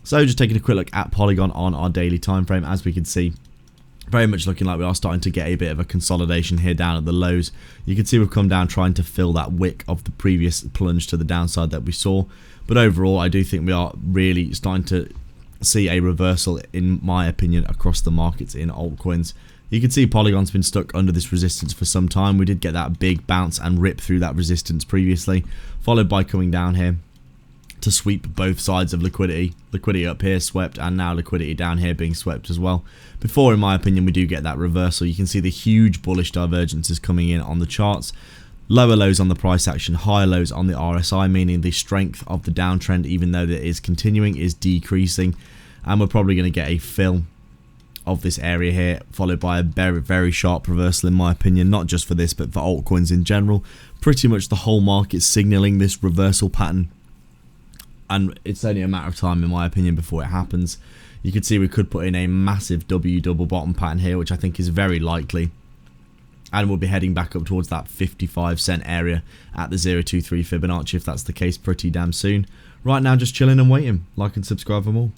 So just taking a quick look at Polygon on our daily time frame, as we can see, very much looking like we are starting to get a bit of a consolidation here down at the lows. You can see we've come down trying to fill that wick of the previous plunge to the downside that we saw. But overall, I do think we are really starting to see a reversal, in my opinion, across the markets in altcoins. You can see Polygon's been stuck under this resistance for some time. We did get that big bounce and rip through that resistance previously, followed by coming down here to sweep both sides of liquidity. Liquidity up here swept, and now liquidity down here being swept as well. Before, in my opinion, we do get that reversal. You can see the huge bullish divergences coming in on the charts. Lower lows on the price action, higher lows on the RSI, meaning the strength of the downtrend, even though that is continuing, is decreasing. And we're probably going to get a fill of this area here, followed by a very, very sharp reversal, in my opinion, not just for this, but for altcoins in general. Pretty much the whole market signaling this reversal pattern, and it's only a matter of time, in my opinion, before it happens. You can see we could put in a massive W double bottom pattern here, which I think is very likely, and we'll be heading back up towards that 55 cent area at the 0.23 Fibonacci if that's the case pretty damn soon. Right now, just chilling and waiting. Like and subscribe for more.